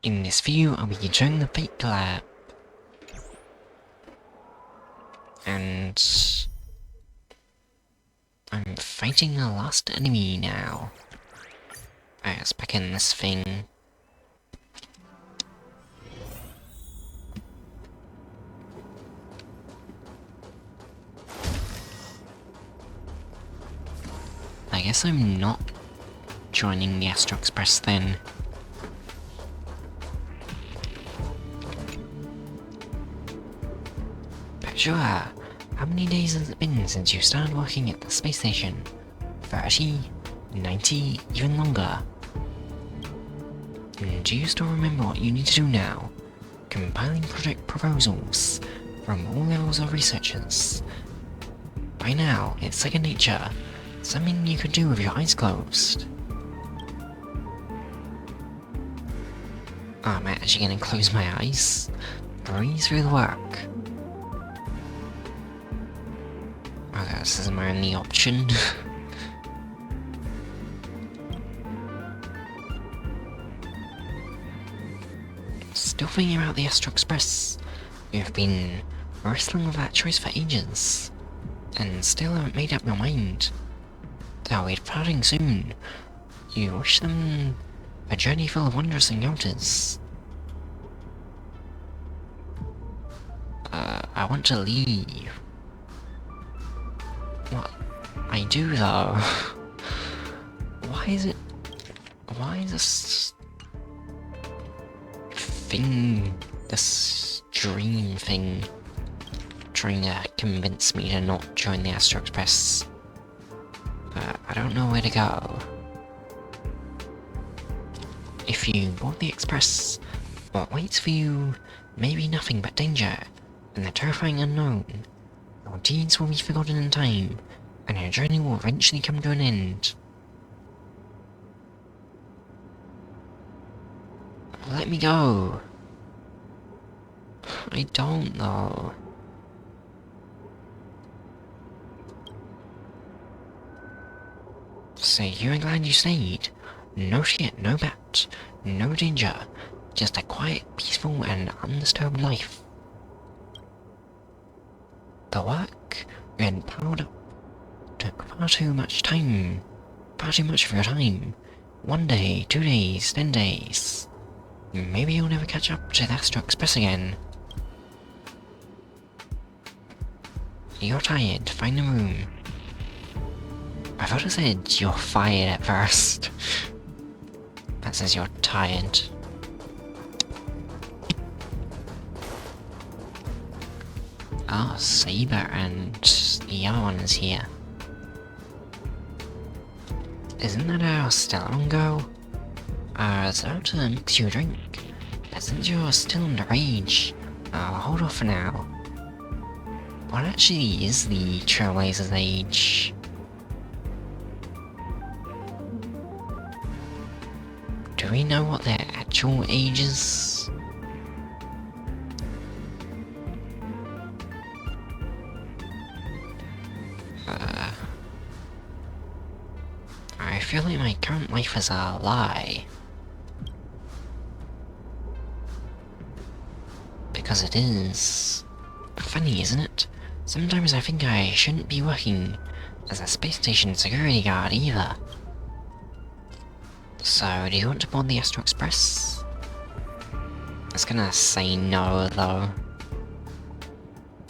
In this video, I'll be joining the fake Collab. And I'm fighting the last enemy now. Let's back in this thing. I guess I'm not joining the Astro Express then. Patchsoka, how many days has it been since you started working at the space station? 30? 90? Even longer? Do you still remember what you need to do now? Compiling project proposals from all levels of researchers. By now, it's second nature. Something you could do with your eyes closed. I'm actually gonna close my eyes. Breeze through the work. Okay, this is my only option. Still thinking about the Astro Express. You've been wrestling with that choice for ages, and still haven't made up your mind. They'll be departing soon. You wish them a journey full of wondrous encounters. I want to leave. What? I do though. Why is this thing, this dream thing, trying to convince me to not join the Astro Express? I don't know where to go. If you board the Express, what waits for you may be nothing but danger and the terrifying unknown. Your deeds will be forgotten in time, and your journey will eventually come to an end. Let me go. I don't know. So you're glad you stayed? No shit, no bat, no danger, just a quiet, peaceful and undisturbed life. The work you had piled up took far too much time, far too much of your time. 1 day, 2 days, 10 days. Maybe you'll never catch up to the Astro Express again. You're tired, find a room. I thought it said you're fired at first. That says you're tired. Oh, Saber and the other one is here. Isn't that how Stellar go? I was about to mix you a drink, but since you're still underage, I'll hold off for now. What actually is the Trailblazer's age? Do we know what their actual age is? I feel like my current life is a lie. Because it is. Funny, isn't it? Sometimes I think I shouldn't be working as a space station security guard either. So, do you want to board the Astro Express? I was gonna say no, though.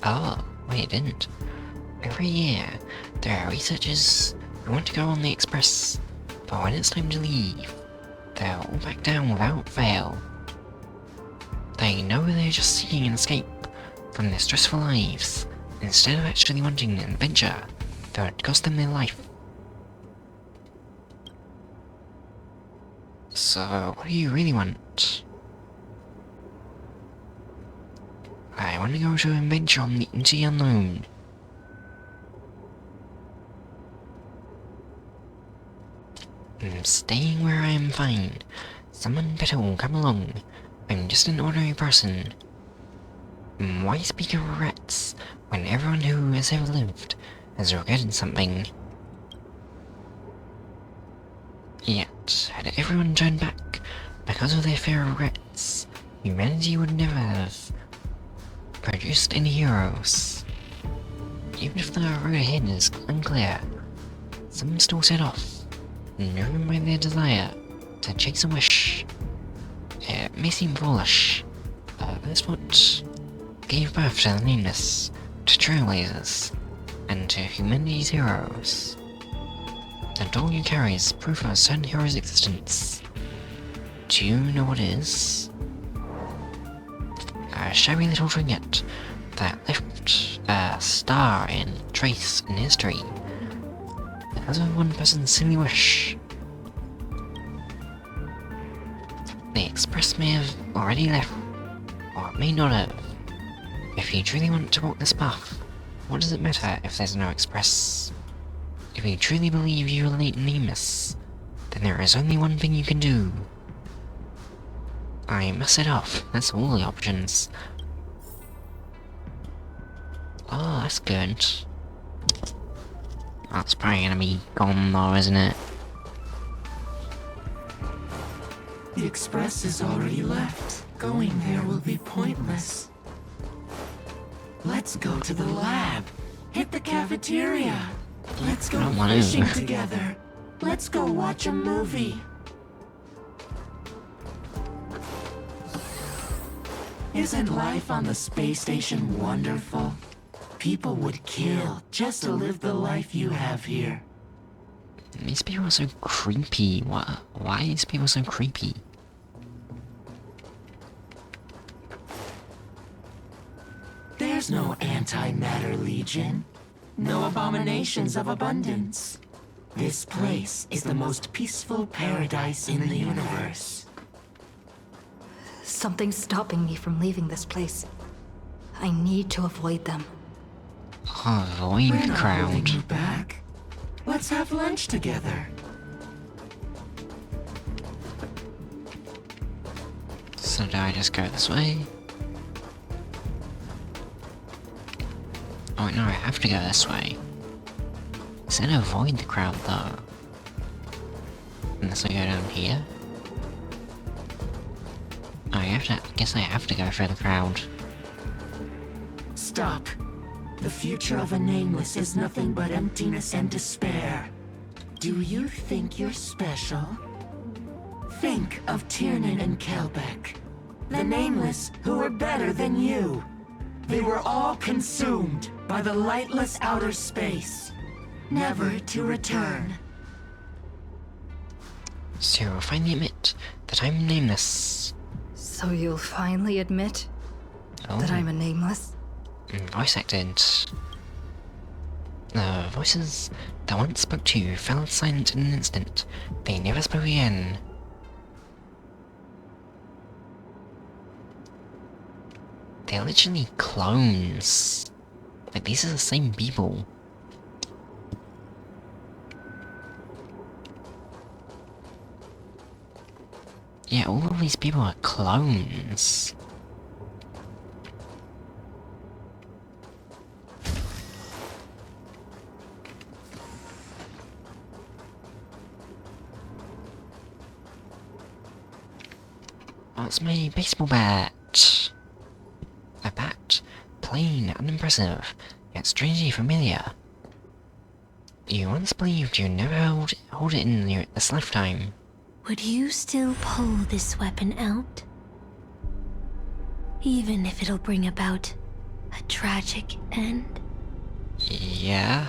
Oh, wait, it didn't. Every year, there are researchers who want to go on the Express, but when it's time to leave, they'll all back down without fail. They know they're just seeking an escape from their stressful lives, instead of actually wanting an adventure that would cost them their life. So, what do you really want? I want to go to an adventure into the unknown. I'm staying where I am fine. Someone better will come along. I'm just an ordinary person. Why speak of regrets when everyone who has ever lived has regretted something? Yet, had everyone turned back, Because of their fair regrets, humanity would never have produced any heroes. Even if the road ahead is unclear, some still set off, driven by their desire to chase a wish. It may seem foolish, but that's what gave birth to the nameless, to trailblazers, and to humanity's heroes. And all you carry is proof of a certain hero's existence. Do you know what it is? A shabby little trinket that left a star and trace in history because of one person's silly wish. The Express may have already left, or it may not have. If you truly want to walk this path, what does it matter if there's no Express? If you truly believe you are nameless, then there is only one thing you can do. I must set off, that's all the options. Oh, that's good. That's probably gonna be gone though, isn't it? The Express is already left. Going there will be pointless. Let's go to the lab. Hit the cafeteria. Let's go fishing together. Let's go watch a movie. Isn't life on the space station wonderful? People would kill just to live the life you have here. These people are so creepy. Why are these people so creepy? There's no antimatter legion. No abominations of abundance. This place is the most peaceful paradise in the universe. Something's stopping me from leaving this place. I need to avoid them. Avoid We're not crowd. holding you back. Let's have lunch together. So do I just go this way? Oh no, I have to go this way. Is that avoid the crowd though? Unless I go down here? I guess I have to go for the crowd. Stop. The future of a nameless is nothing but emptiness and despair. Do you think you're special? Think of Tiernan and Kelbeck. The nameless who were better than you. They were all consumed by the lightless outer space, never to return. So I'll finally admit that I'm nameless. So you'll finally admit that I'm a nameless? Voice acted. The voices that once spoke to you fell silent in an instant. They never spoke again. They're literally clones. Like, these are the same people. Yeah, all of these people are clones. What's my baseball bat? A bat, plain, unimpressive, yet strangely familiar. You once believed you'd never hold it in this lifetime. Would you still pull this weapon out? Even if it'll bring about a tragic end? Yeah?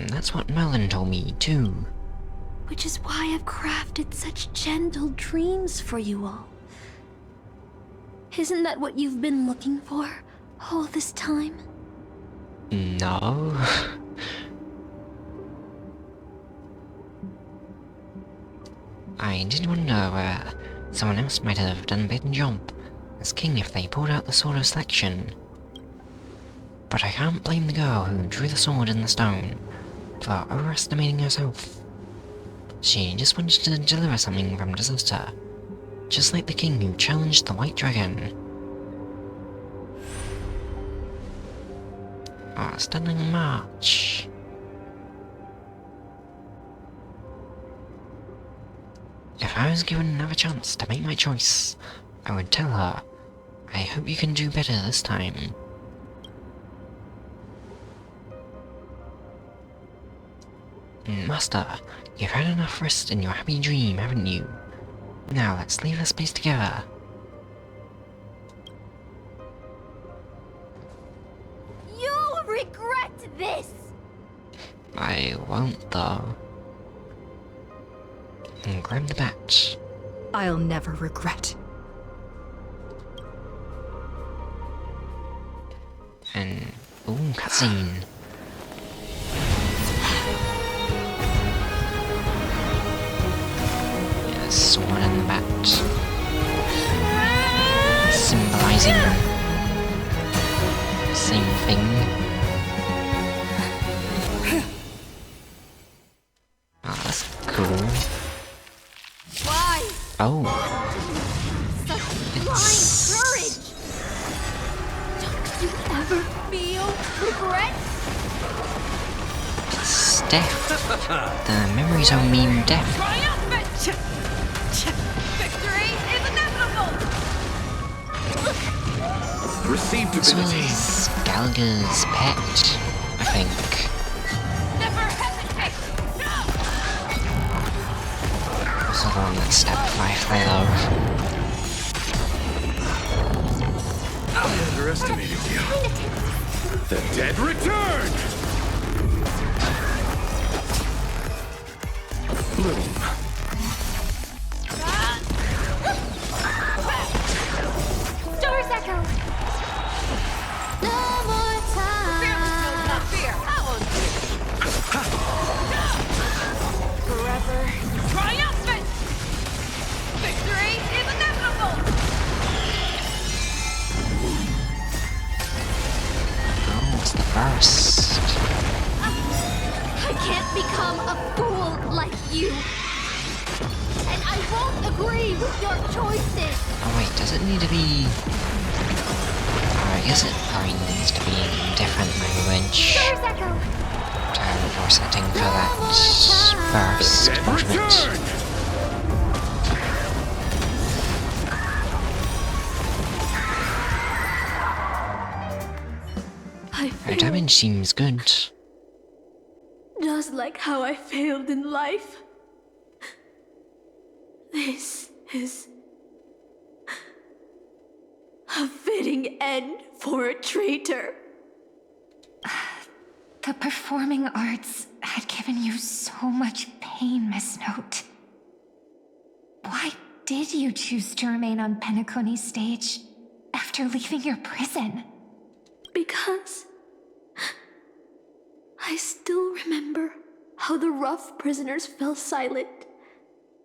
That's what Merlin told me, too. Which is why I've crafted such gentle dreams for you all. Isn't that what you've been looking for all this time? No. I did wonder where someone else might have done a better job as king if they pulled out the sword of selection. But I can't blame the girl who drew the sword in the stone for overestimating herself. She just wanted to deliver something from disaster, just like the king who challenged the White Dragon. Oh, stunning march. If I was given another chance to make my choice, I would tell her, I hope you can do better this time. Master, you've had enough rest in your happy dream, haven't you? Now let's leave this place together. You'll regret this! I won't, though. And grab the batch. I'll never regret. And... ooh, cutscene. Yes, someone in the batch. Symbolizing... same thing. Oh, that's cool. Why? Oh, Such It's- blind courage! Don't you ever feel regret? it's death. The memories don't mean death. Triumphant! Victory is inevitable! Receive This divinity. was Gallagher's pet, I think. Never hesitate! No! Was the one that stabbed Firefly though. I underestimated you. The dead return! Bloom. Star's Echo! No more time! Fearless, not fear! That one's forever triumphant! Victory is inevitable! Oh, it's the first. I can't become a fool like you. And I won't agree with your choices. Oh wait, does it need to be... I guess it probably needs to be in different language. Star's Echo! To have a voice setting for that first Dead ultimate. return! I Her failed, damage seems good. just like how I failed in life. This is a fitting end for a traitor. The performing arts had given you so much pain, Miss Note. Why did you choose to remain on Penacony's stage after leaving your prison? Because I still remember how the rough prisoners fell silent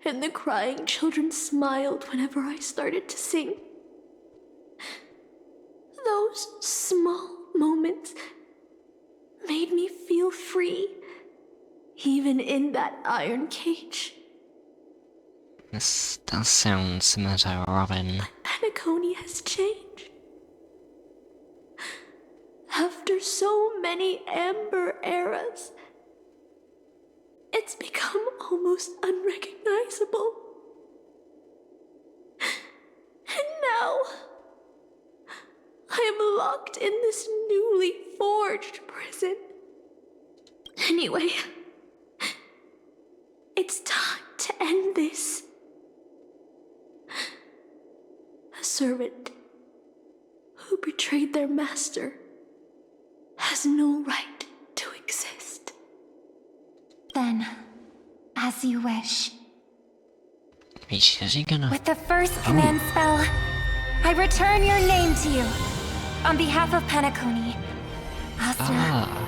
and the crying children smiled whenever I started to sing. Those small moments made me feel free, even in that iron cage. This does sound similar to Robin. Penacony has changed. After so many Amber eras, it's become almost unrecognizable. And now, I am locked in this newly forged prison. Anyway, it's time to end this. A servant who betrayed their master has no right to exist. Then, as you wish. Wait, is she gonna... With the first command spell, I return your name to you. On behalf of Penacony, Asuna. Ah,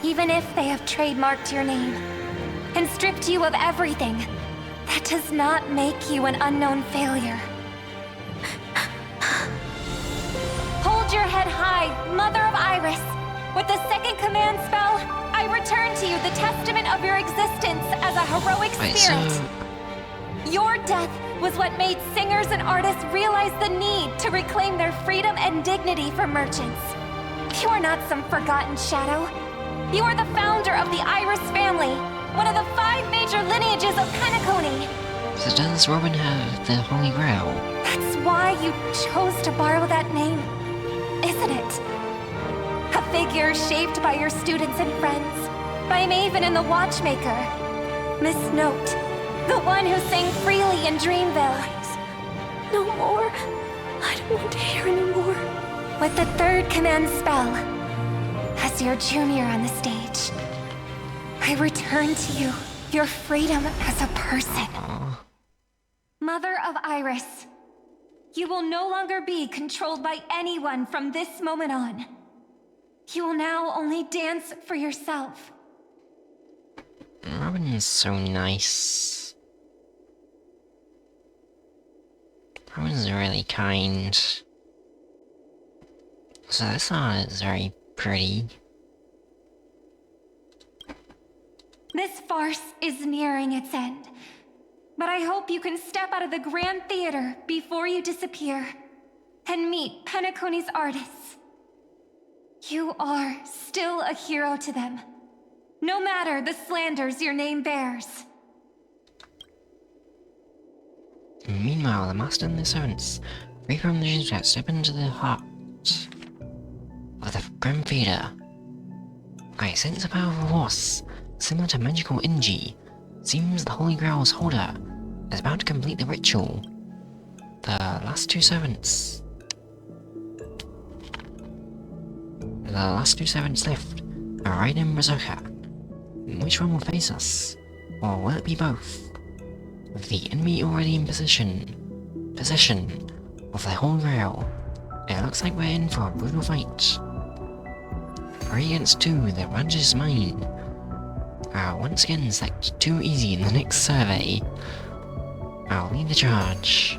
Even if they have trademarked your name and stripped you of everything, that does not make you an unknown failure. Hold your head high, Mother of Iris. With the second command spell, I return to you the testament of your existence as a heroic wait, spirit. so... Your death was what made singers and artists realize the need to reclaim their freedom and dignity for merchants. You are not some forgotten shadow. You are the founder of the Iris family, one of the 5 major lineages of Penacony. So does Robin have the Holy Grail? That's why you chose to borrow that name, isn't it? A figure shaped by your students and friends, by Maven and the Watchmaker. Miss Note, the one who sang freely in Dreamville. No more. I don't want to hear anymore. With the third command spell, as your junior on the stage, I return to you your freedom as a person. Aw. Mother of Iris, you will no longer be controlled by anyone from this moment on. You will now only dance for yourself. Robin's so nice. Robin's really kind. So this art is very pretty. This farce is nearing its end, but I hope you can step out of the Grand Theater before you disappear and meet Penacony's artists. You are still a hero to them, no matter the slanders your name bears. Meanwhile, the Master and the Servants, free from the Jinja, step into the heart of the Grand Theater. I sense a powerful force, similar to magical energy. Seems the Holy Grail's holder is about to complete the ritual. The last two servants. The last two servants left are Raiden and Patchsoka. Which one will face us? Or will it be both? With the enemy already in possession of the Holy Grail, it looks like we're in for a brutal fight. 3 against 2, the advantage is mine. Once again select too easy in the next survey. I'll lead the charge.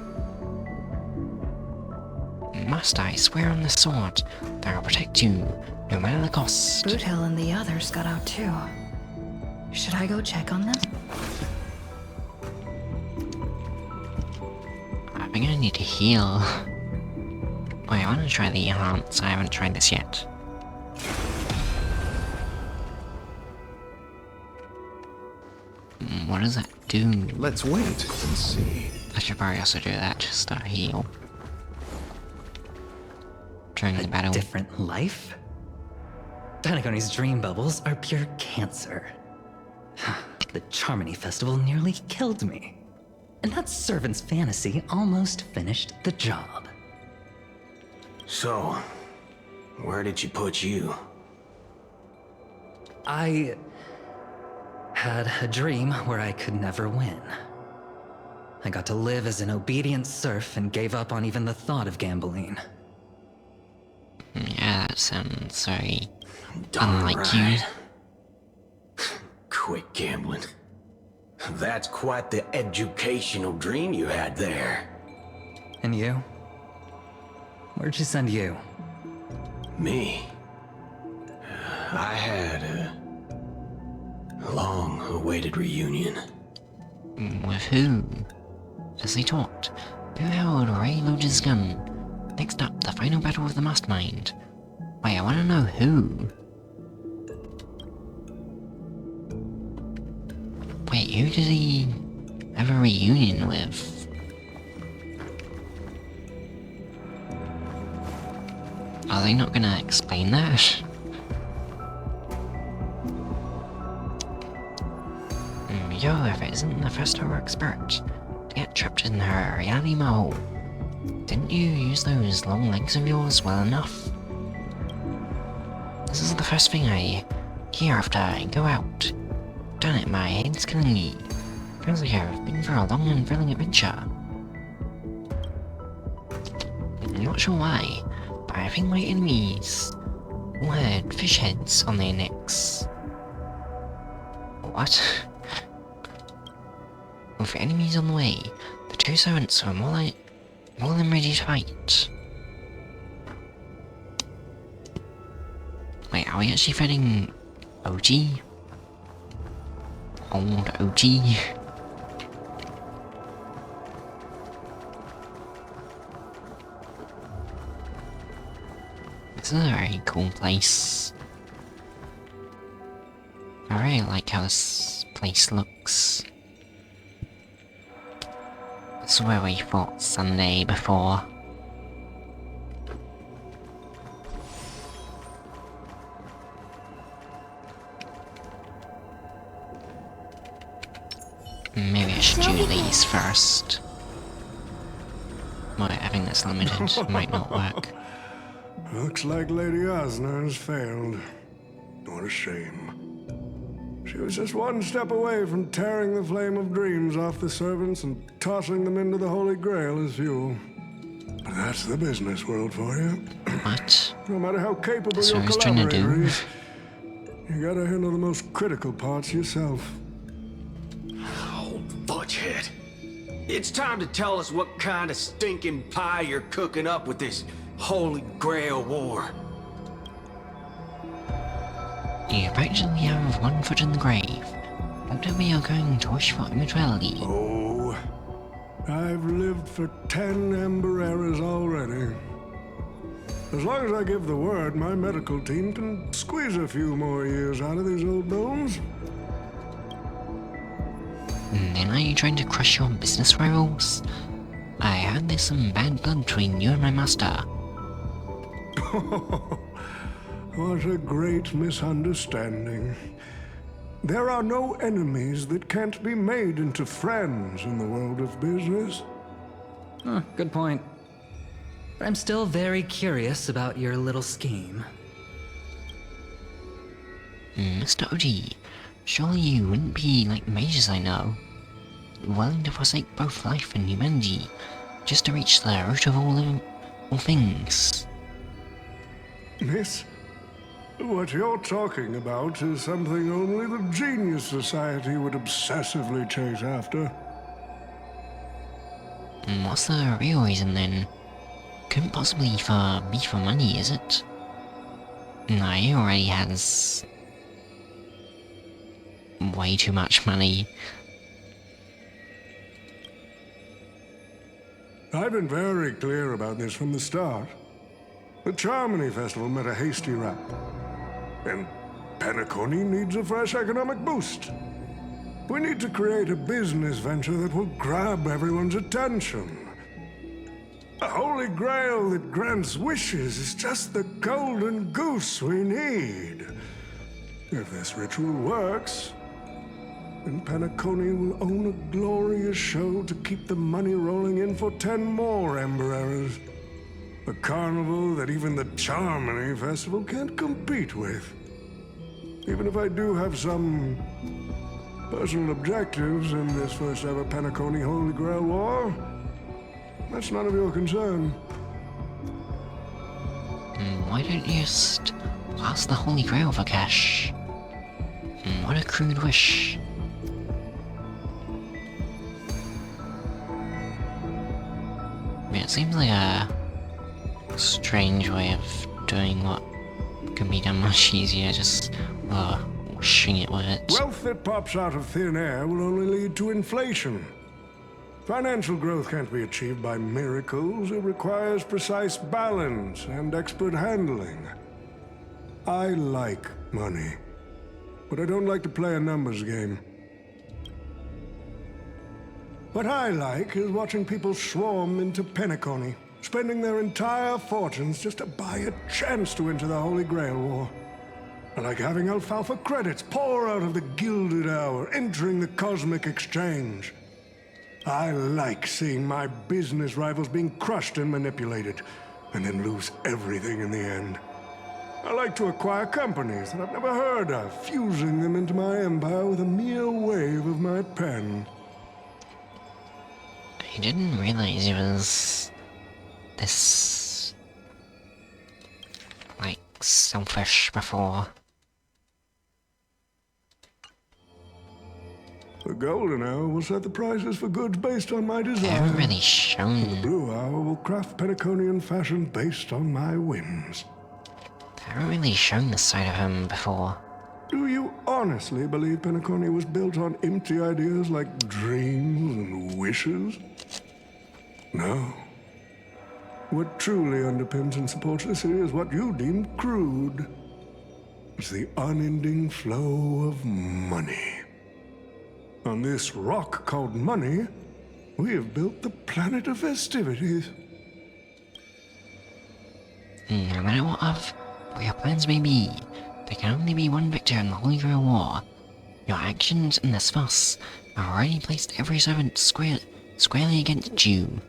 Master, I swear on the sword that I'll protect you, no matter the cost. Boothill and the others got out too. Should I go check on them? I'm gonna need to heal. Wait, I wanna try the enhance, I haven't tried this yet. What does that do? Let's wait and see. I should probably also do that, just to heal. During the battle. Different life? Penacony's dream bubbles are pure cancer. The Charmony Festival nearly killed me. And that servant's fantasy almost finished the job. So, where did she put you? I had a dream where I could never win. I got to live as an obedient serf and gave up on even the thought of gambling. Yeah, that sounds very Darn unlike right. you. Quit gambling. That's quite the educational dream you had there. And you? Where'd she send you? Me? I had a long-awaited reunion. With who? As they talked, who held Ray loaded his gun? Next up, the final battle with the Mastermind. Wait, I wanna know who. Wait, who did he have a reunion with? Are they not gonna explain that? Yo, if it isn't the first horror expert to get trapped in her reality mole. Didn't you use those long legs of yours well enough? This is the first thing I hear after I go out. Damn it, my head's killing me. Feels like I've been for a long and thrilling adventure. I'm not sure why, but I think my enemies all had fish heads on their necks. What? With enemies on the way, the two servants were more than ready to fight. Wait, are we actually fighting OG? Old OG? This is a very cool place. I really like how this place looks. That's where we fought Sunday before. Maybe I should do these first. Well, having this limited might not work. Looks like Lady Osner has failed. What a shame. She was just one step away from tearing the flame of dreams off the servants and tossing them into the Holy Grail as fuel. But that's the business world for you. What? No matter how capable That's your what I was trying to collaborator do. is, you gotta handle the most critical parts yourself. Oh, Butchhead. It's time to tell us what kind of stinking pie you're cooking up with this Holy Grail war. You practically have one foot in the grave. Don't tell me you're going to wish for immortality. Oh, I've lived for 10 Ember Eras already. As long as I give the word, my medical team can squeeze a few more years out of these old bones. Then are you trying to crush your business rivals? I heard there's some bad blood between you and my master. What a great misunderstanding. There are no enemies that can't be made into friends in the world of business. Huh, good point. But I'm still very curious about your little scheme. Mr. OG, surely you wouldn't be like mages I know, willing to forsake both life and humanity just to reach the root of all things. Miss, what you're talking about is something only the Genius Society would obsessively chase after. What's the real reason then? Couldn't possibly be for money, is it? No, he already has way too much money. I've been very clear about this from the start. The Charmony Festival met a hasty wrap. And Penacony needs a fresh economic boost. We need to create a business venture that will grab everyone's attention. A Holy Grail that grants wishes is just the golden goose we need. If this ritual works, then Penacony will own a glorious show to keep the money rolling in for 10 more Ember Eras. A carnival that even the Charmony Festival can't compete with. Even if I do have some personal objectives in this first ever Penacony Holy Grail War, that's none of your concern. Why don't you just ask the Holy Grail for cash? What a crude wish. It seems like a strange way of doing what can be done much easier, just wishing it with it. Wealth that pops out of thin air will only lead to inflation. Financial growth can't be achieved by miracles. It requires precise balance and expert handling. I like money, but I don't like to play a numbers game. What I like is watching people swarm into Penacony, spending their entire fortunes just to buy a chance to enter the Holy Grail War. I like having alfalfa credits pour out of the Gilded Hour, entering the Cosmic Exchange. I like seeing my business rivals being crushed and manipulated, and then lose everything in the end. I like to acquire companies that I've never heard of, fusing them into my empire with a mere wave of my pen. I didn't realize it was this, like, selfish before. The Golden Hour will set the prices for goods based on my They desire. haven't really The shown, Blue Hour will craft Penaconian fashion based on my whims. they haven't really shown this side of him before. Do you honestly believe Penacony was built on empty ideas like dreams and wishes? No. What truly underpins and supports the city is what you deem crude. It's the unending flow of money. On this rock called money, We have built the planet of festivities. No matter what your plans may be, there can only be one victor in the Holy Grail War. Your actions in this fuss have already placed every servant squarely against you.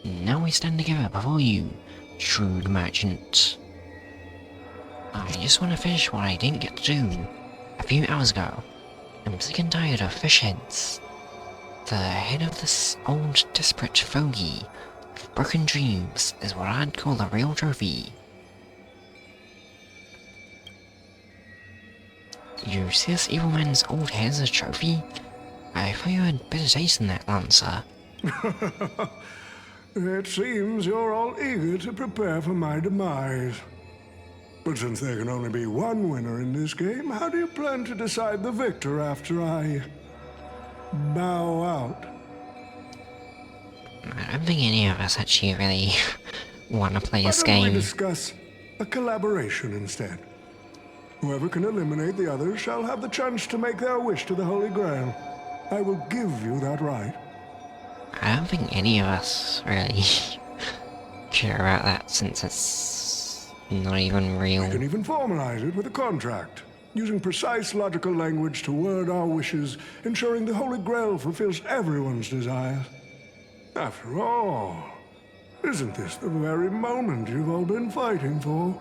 Now we stand together before you, shrewd merchant. I just want to finish what I didn't get to do a few hours ago. I'm sick and tired of fish heads. The head of this old, desperate fogey of broken dreams is what I'd call a real trophy. You see this evil man's old head as a trophy? I thought you had better taste in that, Lancer. It seems you're all eager to prepare for my demise. But since there can only be one winner in this game, how do you plan to decide the victor after I bow out? I don't think any of us actually really want to play this Why don't we game. discuss a collaboration instead? Whoever can eliminate the others shall have the chance to make their wish to the Holy Grail. I will give you that right. I don't think any of us really care about that since it's not even real. We can even formalize it with a contract, using precise logical language to word our wishes, ensuring the Holy Grail fulfills everyone's desires. After all, isn't this the very moment you've all been fighting for?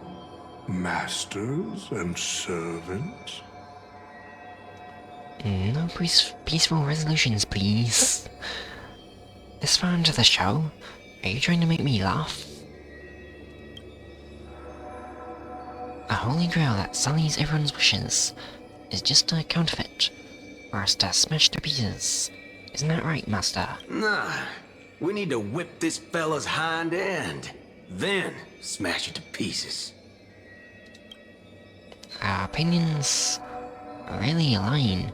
Masters and servants? No peaceful resolutions, please. This far into the show, are you trying to make me laugh? A Holy Grail that sullies everyone's wishes is just a counterfeit for us to smash to pieces. Isn't that right, Master? Nah, we need to whip this fella's hind end, then smash it to pieces. Our opinions really align.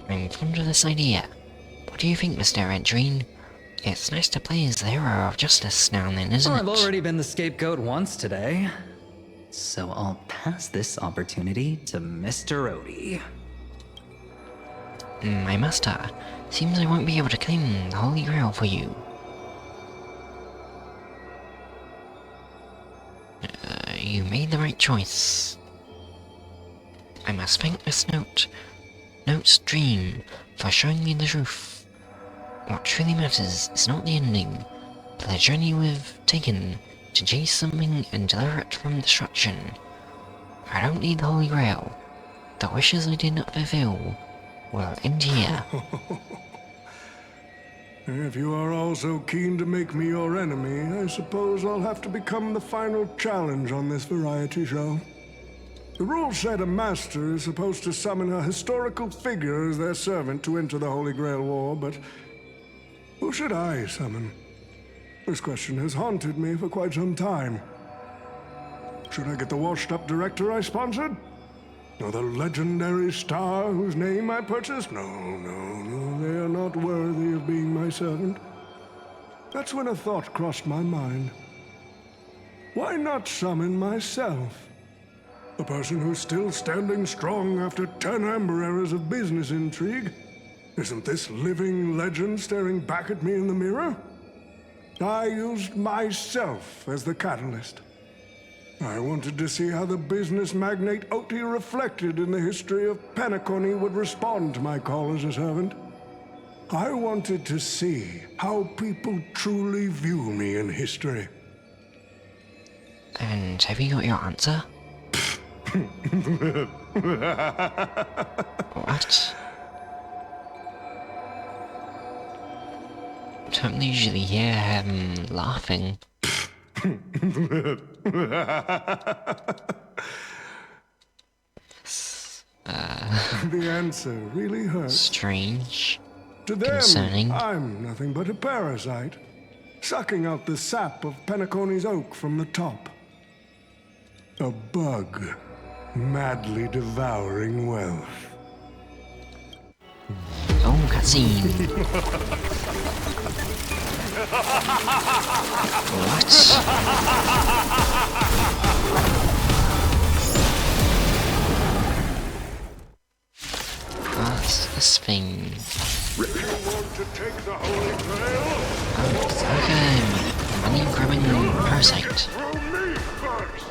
I'm fond of this idea. What do you think, Mr. Redreen? It's nice to play as the hero of justice now and then, isn't Well, it? I've already been the scapegoat once today, so I'll pass this opportunity to Mr. Odie. My master, seems I won't be able to claim the Holy Grail for you. You made the right choice. I must thank this Note's dream, for showing me the truth. What truly matters is not the ending, but the journey we've taken to chase something and deliver it from destruction. I don't need the Holy Grail. The wishes I did not fulfill will end here. If you are all so keen to make me your enemy, I suppose I'll have to become the final challenge on this variety show. The rules said a master is supposed to summon a historical figure as their servant to enter the Holy Grail War, but who should I summon? This question has haunted me for quite some time. Should I get the washed-up director I sponsored? Or the legendary star whose name I purchased? No, they are not worthy of being my servant. That's when a thought crossed my mind. Why not summon myself? A person who's still standing strong after 10 amber eras of business intrigue? Isn't this living legend staring back at me in the mirror? I used myself as the catalyst. I wanted to see how the business magnate Oti reflected in the history of Penacony would respond to my call as a servant. I wanted to see how people truly view me in history. And have you got your answer? What? Don't usually hear him laughing. The answer really hurts. Strange. To them, Concerning. I'm nothing but a parasite, sucking out the sap of Penacony's oak from the top. A bug, madly devouring wealth. Oh, cutscene. What? This thing. You want to take the Holy Grail? Patchsoka, money-grabbing parasite. Through me first!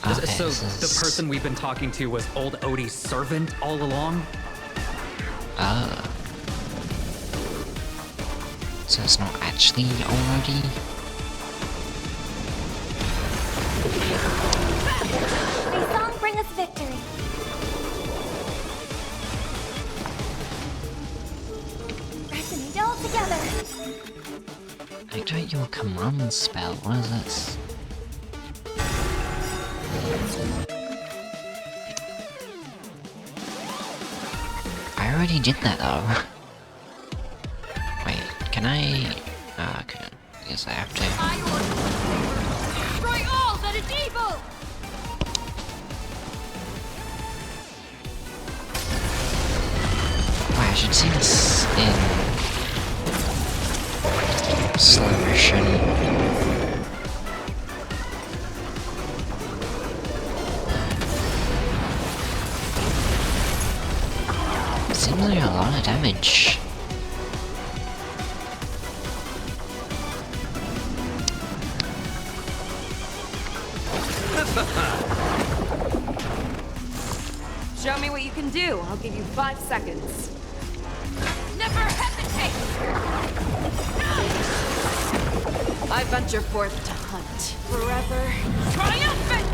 Okay, So this is... the person we've been talking to was old Odie's servant all along? So it's not actually already? May song bring us victory. Resonate all together. Activate your command spell. What is this? I already did that though. Wait, can I? Okay, I guess I have to. Destroy all that is evil. Wait, I should see this in slow motion. Seems like a lot of damage. Show me what you can do. I'll give you 5 seconds. Never hesitate! I venture forth to hunt. Forever triumphant!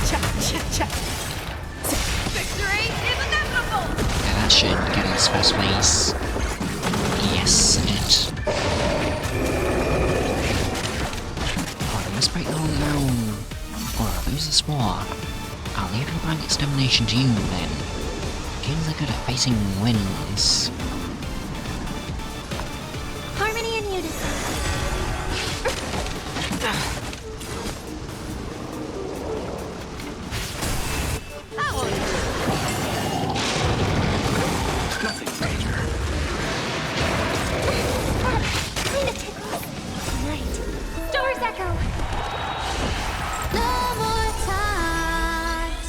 Check. Victory is inevitable! Yeah, that should get us first place. Yes, it did. Oh, I must break the whole ground. Or lose the spore. I'll leave the blank extermination to you then. Kings are good at facing winds. Harmony and unison. Nothing major. Night. Stars echo. No more times.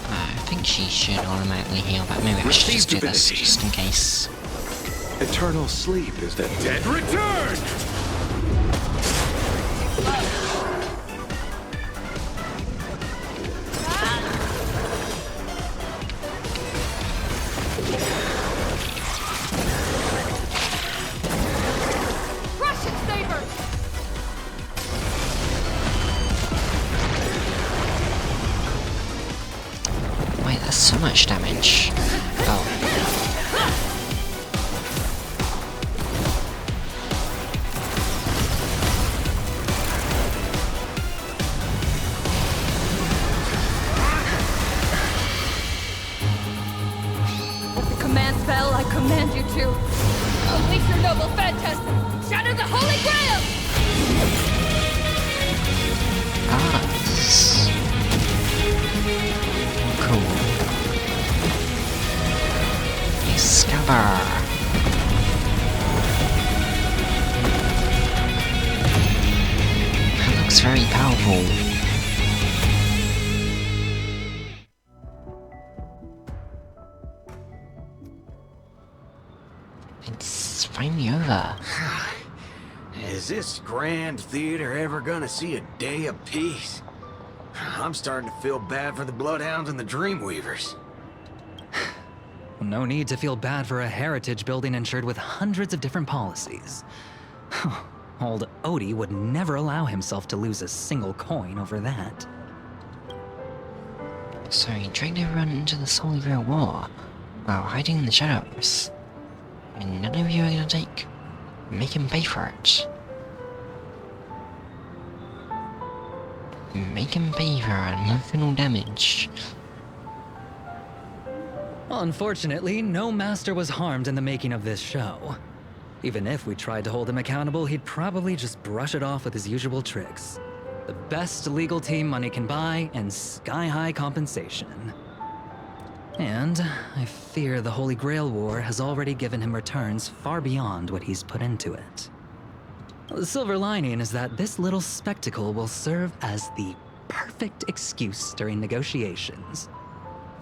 I think she should automatically heal, but maybe I should just do this just in case. Eternal sleep is the dead return! Russian saber! Wait, that's so much damage. Oh. With the command spell, I command you to unleash your noble phantasm! Shatter the Holy Grail! Ah, this is cool. Discover. That looks very powerful. It's finally over. Is this grand theater ever gonna see a day of peace? I'm starting to feel bad for the Bloodhounds and the Dreamweavers. No need to feel bad for a heritage building insured with hundreds of different policies. Old Odie would never allow himself to lose a single coin over that. So he dragged everyone into the Holy Grail War while hiding in the shadows. And none of you are gonna make him pay for it. Make him pay for emotional damage. Unfortunately, no master was harmed in the making of this show. Even if we tried to hold him accountable, he'd probably just brush it off with his usual tricks. The best legal team money can buy, and sky-high compensation. And I fear the Holy Grail War has already given him returns far beyond what he's put into it. The silver lining is that this little spectacle will serve as the perfect excuse during negotiations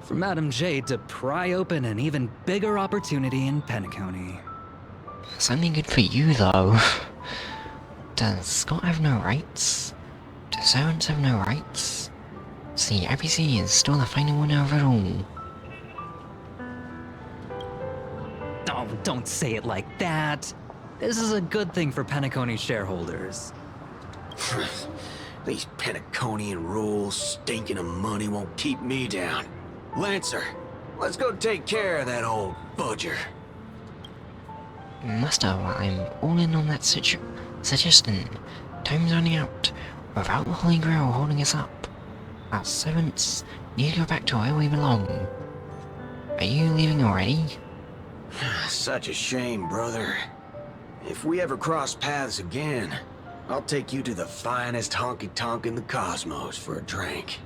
for Madame Jade to pry open an even bigger opportunity in Penacony. Something good for you, though. Does Scott have no rights? Do servants have no rights? See, IPC is still the final winner of it all. Oh, don't say it like that. This is a good thing for Penacony shareholders. These Penaconian rules, stinking of money won't keep me down. Lancer, let's go take care of that old budger. Master, I'm all in on that suggestion. Time's running out. Without the Holy Grail holding us up, our servants need to go back to where we belong. Are you leaving already? Such a shame, brother. If we ever cross paths again, I'll take you to the finest honky-tonk in the cosmos for a drink.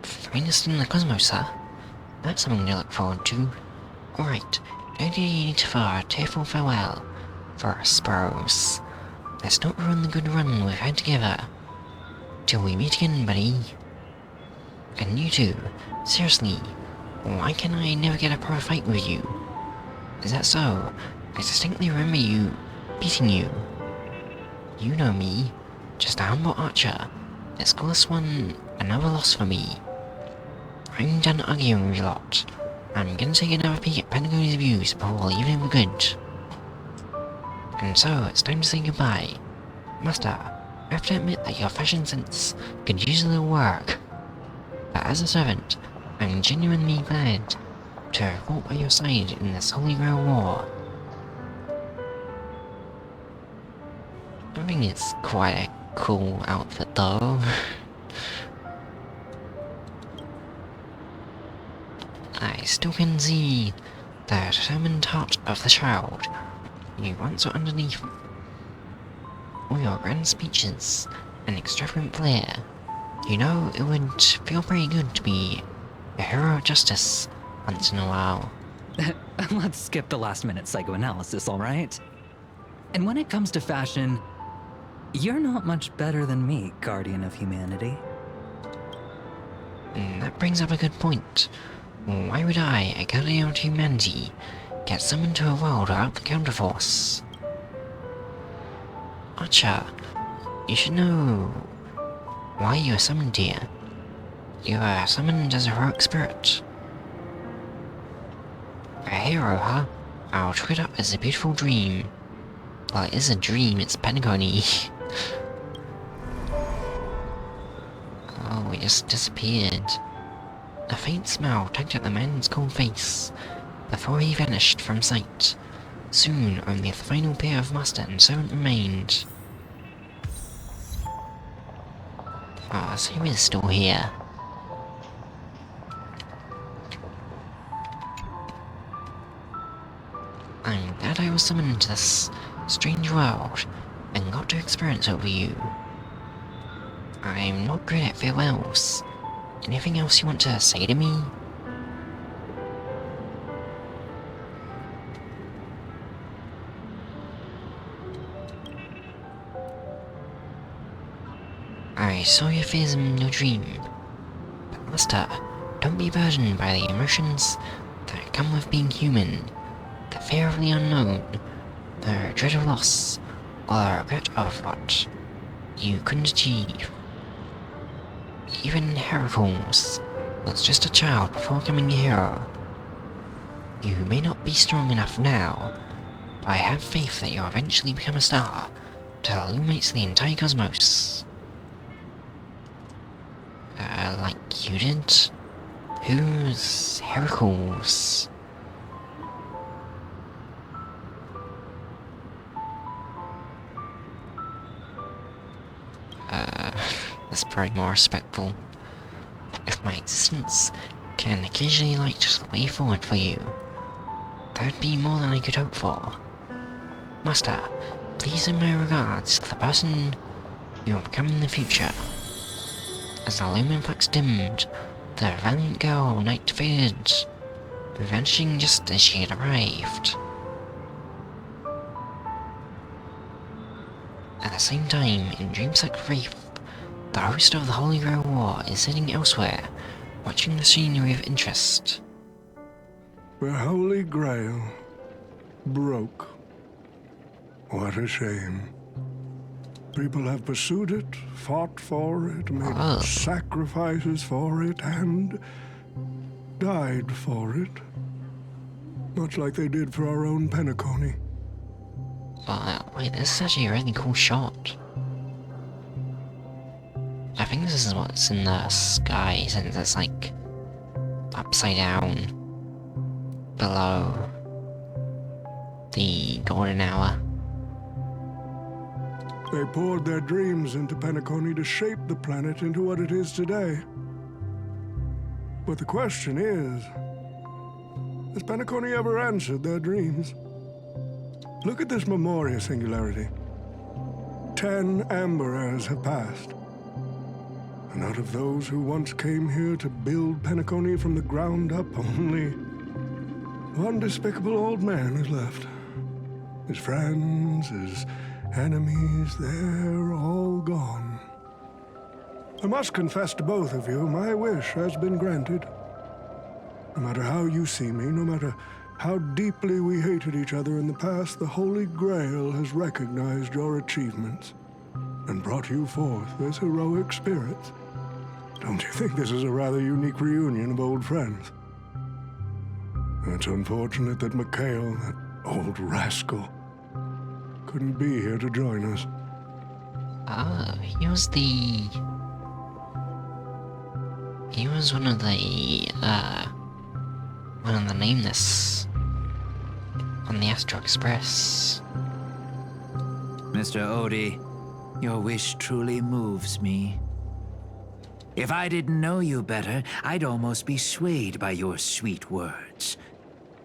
Finest in the cosmos, sir. That's something to look forward to. Alright, don't you need for a tearful farewell? For us, bros. Let's not ruin the good run we've had together. Till we meet again, buddy. And you too. Seriously, why can I never get a pro fight with you? Is that so? I distinctly remember beating you. You know me. Just a humble archer. Let's call this one another loss for me. I'm done arguing with you lot. I'm gonna take another peek at Pentagony's views before leaving for good. And so, it's time to say goodbye. Master, I have to admit that your fashion sense could use a little work. But as a servant, I'm genuinely glad to have fought by your side in this Holy Grail war. I think it's quite a cool outfit though. I still can see the determined heart of the child you once were underneath. All your grand speeches and extravagant flair. You know, it would feel pretty good to be a hero of justice once in a while. Let's skip the last-minute psychoanalysis, alright? And when it comes to fashion, you're not much better than me, Guardian of Humanity. That brings up a good point. Why would I, a Guardian of Humanity, get summoned to a world without the counterforce? Archer, you should know why you are summoned here. You are summoned as a heroic spirit. A hero, huh? I'll chalk it up as a beautiful dream. Well, it is a dream, it's Penacony. Oh, it just disappeared. A faint smile tugged at the man's cold face, before he vanished from sight. Soon, only the final pair of master and servant remained. Ah, so he is still here. I'm glad I was summoned to this strange world, and got to experience it with you. I'm not great at farewells. Anything else you want to say to me? I saw your fears in your dream. But Master, don't be burdened by the emotions that come with being human. The fear of the unknown, the dread of loss, or the regret of what you couldn't achieve. Even Heracles was just a child before becoming a hero. You may not be strong enough now, but I have faith that you'll eventually become a star that illuminates the entire cosmos. Like you did? Who's Heracles? That's probably more respectful. If my existence can occasionally light the way forward for you, that would be more than I could hope for. Master, please send my regards to the person you will become in the future. As the lumen flux dimmed, the valiant girl night faded, vanishing just as she had arrived. At the same time, in dreams like Wraith, The host of the Holy Grail War is sitting elsewhere, watching the scenery with interest. The Holy Grail broke. What a shame. People have pursued it, fought for it, made sacrifices for it, and died for it. Much like they did for our own Penacony. Wait, this is actually a really cool shot. I think this is what's in the sky, since it's like upside down below the golden hour. They poured their dreams into Penacony to shape the planet into what it is today. But the question is, has Penacony ever answered their dreams? Look at this Memoria singularity. 10 Amber Heirs have passed. And out of those who once came here to build Penacony from the ground up, only one despicable old man is left. His friends, his enemies, they're all gone. I must confess to both of you, my wish has been granted. No matter how you see me, no matter how deeply we hated each other in the past, the Holy Grail has recognized your achievements and brought you forth as heroic spirits. Don't you think this is a rather unique reunion of old friends? It's unfortunate that Mikhail, that old rascal, couldn't be here to join us. He was one of the nameless on the Astro Express. Mr. Odie, your wish truly moves me. If I didn't know you better, I'd almost be swayed by your sweet words.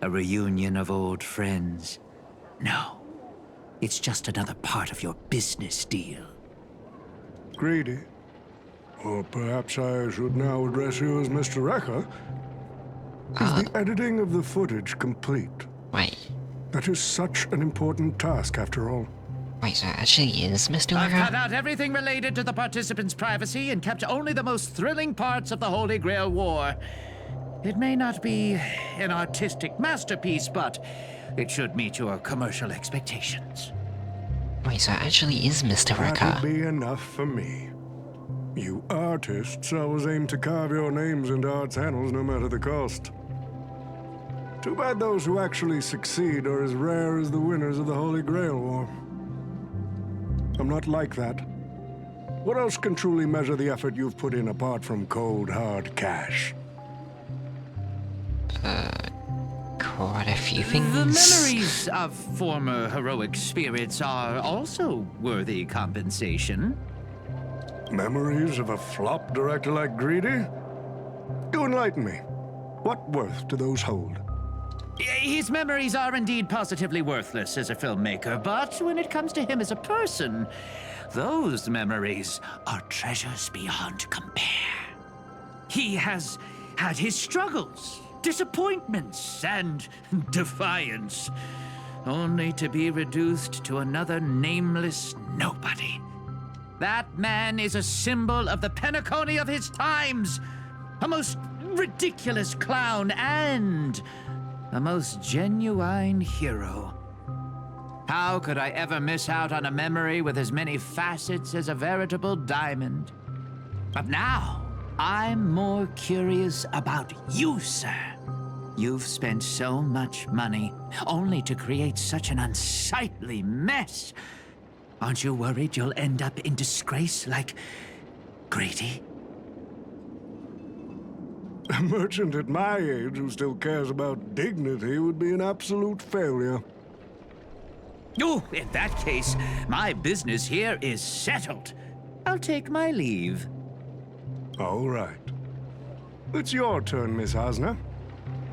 A reunion of old friends. No, it's just another part of your business deal. Greedy? Or perhaps I should now address you as Mr. Rekka. Is the editing of the footage complete? Wait. That is such an important task, after all. Wait, so it actually is Mr. I've Rekka? cut out everything related to the participants' privacy and kept only the most thrilling parts of the Holy Grail War. It may not be an artistic masterpiece, but it should meet your commercial expectations. Wait, so it actually is Mr. Rekka? That'll be enough for me. You artists always aim to carve your names into art's annals no matter the cost. Too bad those who actually succeed are as rare as the winners of the Holy Grail War. I'm not like that. What else can truly measure the effort you've put in apart from cold, hard cash? Quite a few things. The memories of former heroic spirits are also worthy compensation. Memories of a flop director like Greedy? Do enlighten me. What worth do those hold? His memories are indeed positively worthless as a filmmaker, but when it comes to him as a person, those memories are treasures beyond compare. He has had his struggles, disappointments, and defiance, only to be reduced to another nameless nobody. That man is a symbol of the Penacony of his times, a most ridiculous clown and a most genuine hero. How could I ever miss out on a memory with as many facets as a veritable diamond? But now, I'm more curious about you, sir. You've spent so much money, only to create such an unsightly mess. Aren't you worried you'll end up in disgrace like Grady? A merchant at my age who still cares about dignity would be an absolute failure. Oh, in that case, my business here is settled. I'll take my leave. All right. It's your turn, Miss Hasna.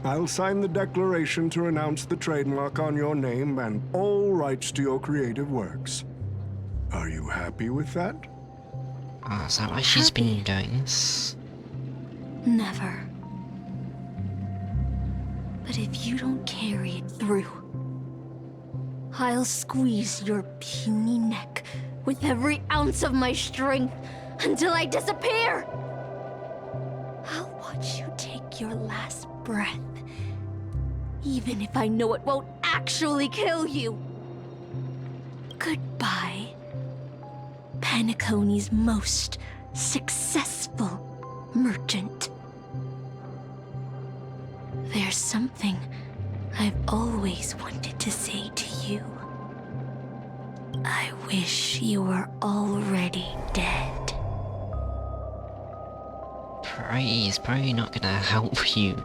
I'll sign the declaration to renounce the trademark on your name and all rights to your creative works. Are you happy with that? Oh, is that why she's been doing this? Never. But if you don't carry it through, I'll squeeze your puny neck with every ounce of my strength until I disappear. I'll watch you take your last breath, even if I know it won't actually kill you. Goodbye, Penacony's most successful merchant. There's something I've always wanted to say to you. I wish you were already dead. He's probably not gonna help you.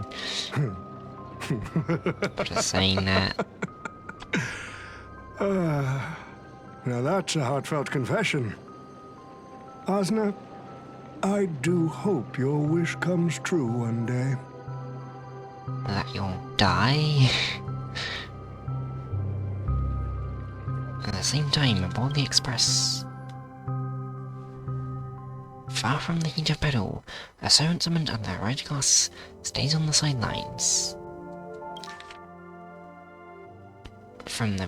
Just saying that. Now that's a heartfelt confession. Osna, I do hope your wish comes true one day. That you'll die? At the same time, aboard the Express. Far from the heat of battle, a servant summoned under a red glass stays on the sidelines. From the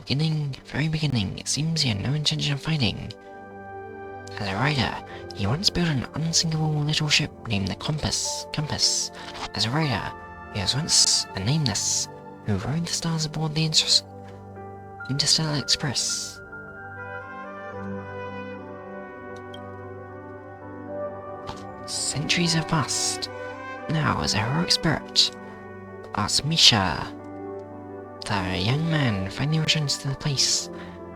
very beginning, it seems he had no intention of fighting. As a rider, he once built an unsinkable little ship named the Compass. As a rider, he was once a nameless who rode the stars aboard the Interstellar Express. Centuries have passed. Now, as a heroic spirit, Misha, the young man, finally returns to the place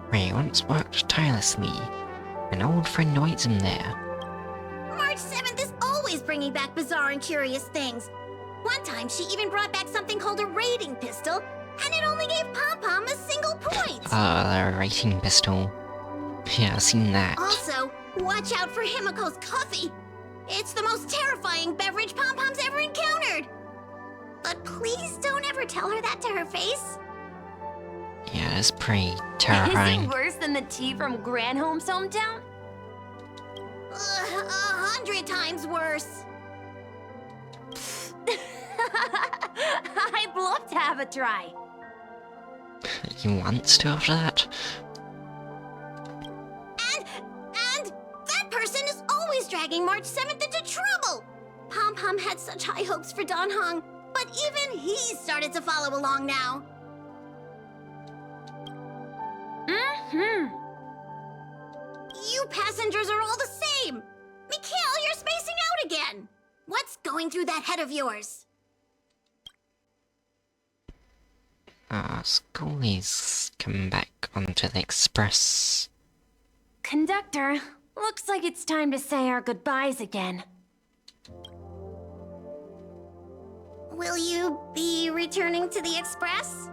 where he once worked tirelessly. An old friend awaits him there. March 7th is always bringing back bizarre and curious things. One time, she even brought back something called a raiding pistol, and it only gave Pom-Pom a single point! The rating pistol. Yeah, I've seen that. Also, watch out for Himiko's coffee! It's the most terrifying beverage Pom-Pom's ever encountered! But please don't ever tell her that to her face. Yeah, it's pretty Is terrifying. it worse than the tea from Granholm's hometown? 100 times worse. I'd love to have a try. He wants to after that? And that person is always dragging March 7th into trouble! Pom-Pom had such high hopes for Dan Hong, but even he's started to follow along now. You passengers are all the same! Mikhail, you're spacing out again! What's going through that head of yours? Schoolies come back onto the Express. Conductor, looks like it's time to say our goodbyes again. Will you be returning to the Express?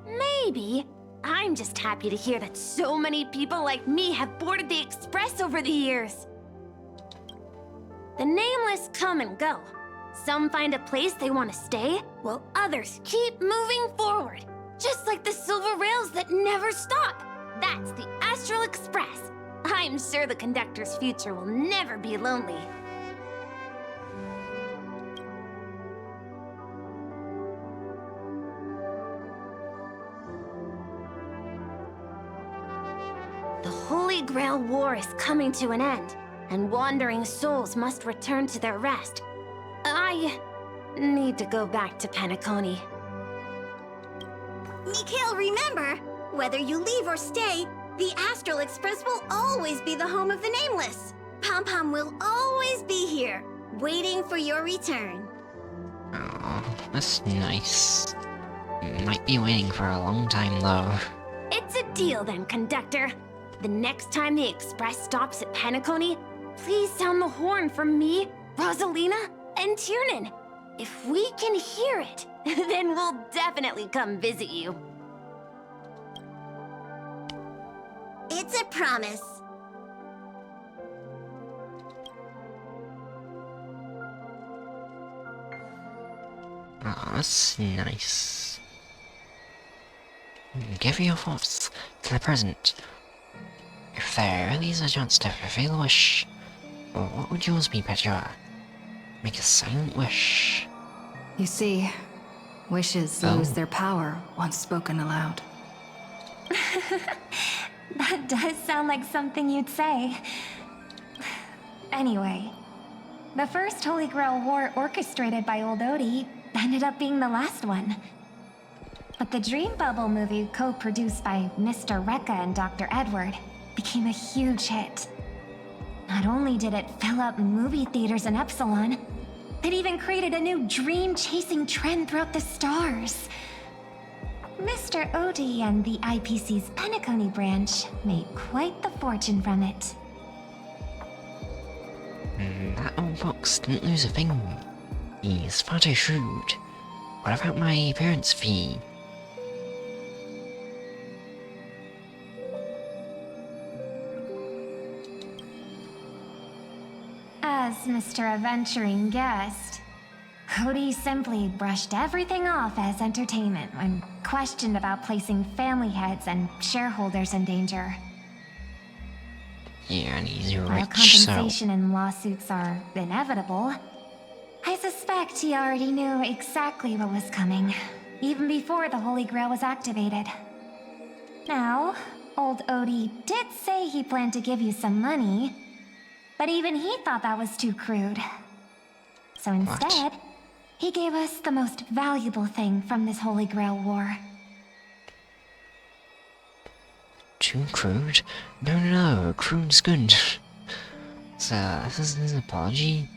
Maybe. I'm just happy to hear that so many people like me have boarded the Express over the years. The nameless come and go. Some find a place they want to stay, while others keep moving forward. Just like the silver rails that never stop. That's the Astral Express. I'm sure the conductor's future will never be lonely. The Holy Grail War is coming to an end, and wandering souls must return to their rest. I need to go back to Penacony. Mikhail, remember, whether you leave or stay, the Astral Express will always be the home of the Nameless. Pom-Pom will always be here, waiting for your return. Oh, that's nice. Might be waiting for a long time though. It's a deal then, conductor. The next time the Express stops at Penacony, please sound the horn for me, Rosalina, and Tiernan. If we can hear it, then we'll definitely come visit you. It's a promise. Oh, that's nice. Give your thoughts to the present. If there really is a chance to fulfill a wish, what would yours be, Petra? Make a silent wish. You see, wishes lose their power once spoken aloud. That does sound like something you'd say. Anyway, the first Holy Grail war orchestrated by Old Odie ended up being the last one. But the Dream Bubble movie co-produced by Mr. Rekka and Dr. Edward became a huge hit. Not only did it fill up movie theaters in Epsilon, it even created a new dream-chasing trend throughout the stars. Mr. Odie and the IPC's Penacony branch made quite the fortune from it. That old fox didn't lose a thing. He's far too shrewd. What about my appearance fee? As Mr. Adventuring guest, Odie simply brushed everything off as entertainment when questioned about placing family heads and shareholders in danger. Yeah, and he's While rich, so... compensation and lawsuits are inevitable, I suspect he already knew exactly what was coming, even before the Holy Grail was activated. Now, old Odie did say he planned to give you some money, but even he thought that was too crude. So instead, he gave us the most valuable thing from this Holy Grail war. Too crude? No, crude's good. So, this is his apology?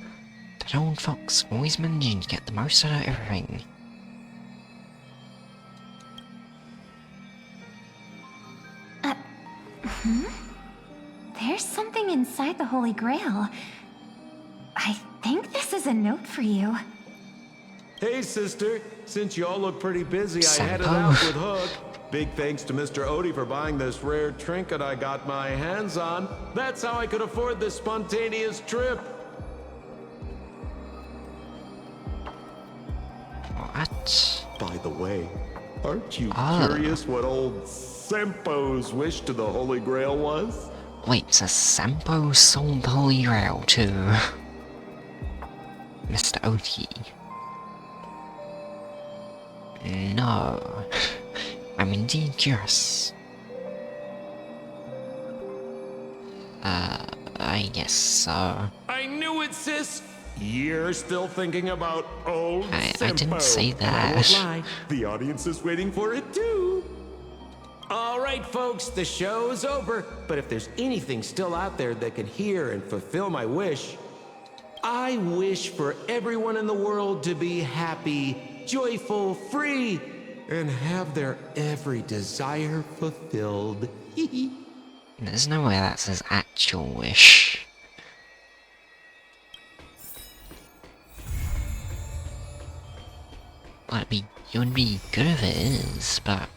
That old fox always managing to get the most out of everything. There's something inside the Holy Grail. I think this is a note for you. Hey, sister. Since you all look pretty busy, I headed Sampo. out with Hook. Big thanks to Mr. Odie for buying this rare trinket I got my hands on. That's how I could afford this spontaneous trip. What? By the way, aren't you curious what old Sempo's wish to the Holy Grail was? Wait, so Sampo sold the Holy Grail to... Mr. Odie? No. I'm indeed curious. I guess so. I knew it, sis! You're still thinking about old I Sempo. didn't say And I won't that. lie, the audience is waiting for it too. All right, folks, the show's over. But if there's anything still out there that can hear and fulfill my wish, I wish for everyone in the world to be happy, joyful, free, and have their every desire fulfilled. There's no way that's his actual wish. Well, it would be good if it is, but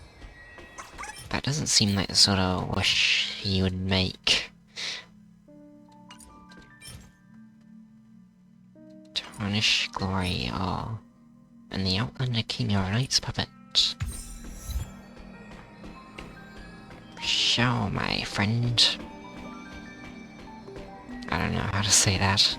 that doesn't seem like the sort of wish he would make. Tarnish glory, and the Outlander King of Knight's puppet. Show, my friend. I don't know how to say that.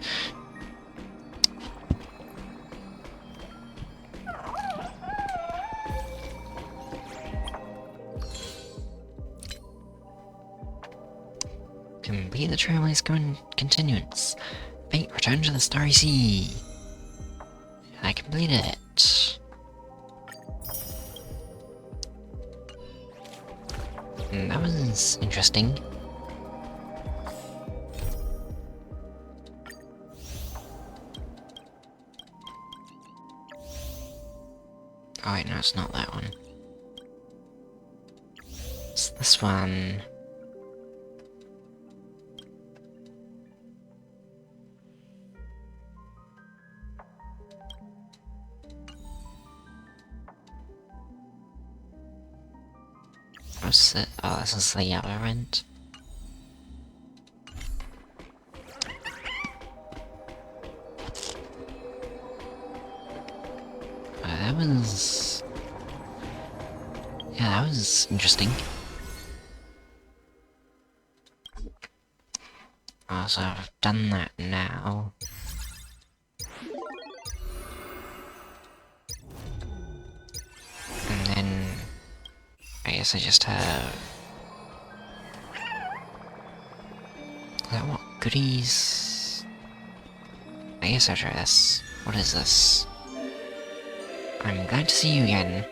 Complete the Trailways continuance. Fate, return to the Starry Sea. I completed it. That was interesting. Oh wait, no, it's not that one. It's this one. What's it? Oh, this is the other end. That was... yeah, that was interesting. Oh, so I've done that now. And then... I guess I just have... is that what? Goodies? I guess I'll try this. What is this? I'm glad to see you again.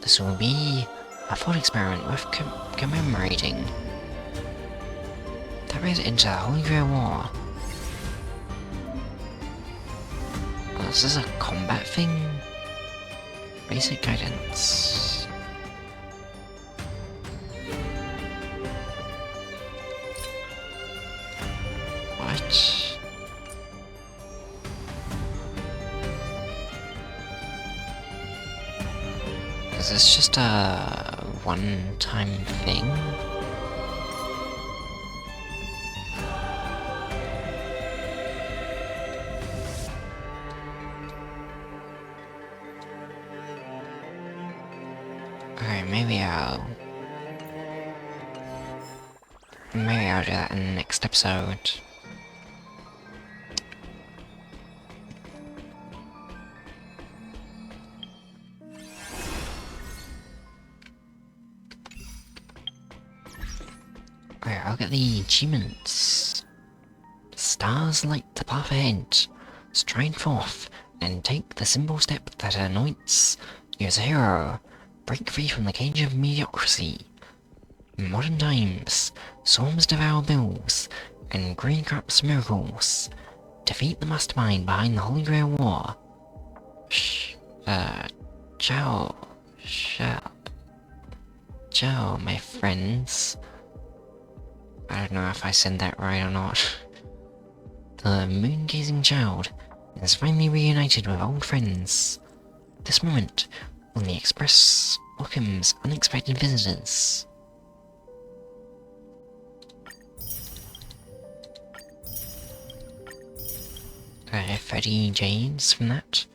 This will be a thought experiment worth commemorating. That made it into the Holy Grail War. Oh, this is a combat thing? Basic guidance. What? Is this just a one-time thing? Okay, maybe I'll do that in the next episode. Okay, I'll get the achievements. Stars light the path ahead. Stride forth and take the simple step that anoints you as a hero. Break free from the cage of mediocrity. In modern times, swarms devour bills, and greed corrupts miracles. Defeat the mastermind behind the Holy Grail War. Ciao, my friends. I don't know if I said that right or not. The moon-gazing child is finally reunited with old friends. This moment, when the Express welcomes unexpected visitors. Freddy Jades from that.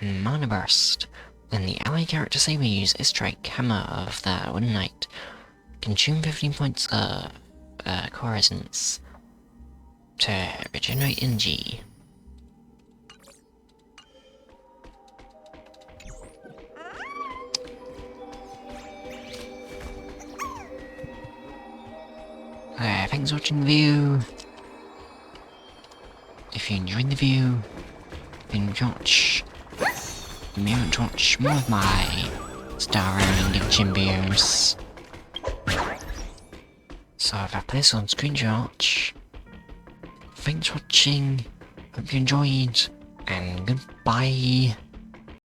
Mana Burst. When the ally character saber uses Strike Hammer of the Wooden Knight. Consume 15 points of core essence to regenerate energy. Thanks for watching the video. If you enjoyed the video, then watch more of my Star Rail Genshin videos. So if I place on screenshot, thanks for watching, hope you enjoyed, and goodbye.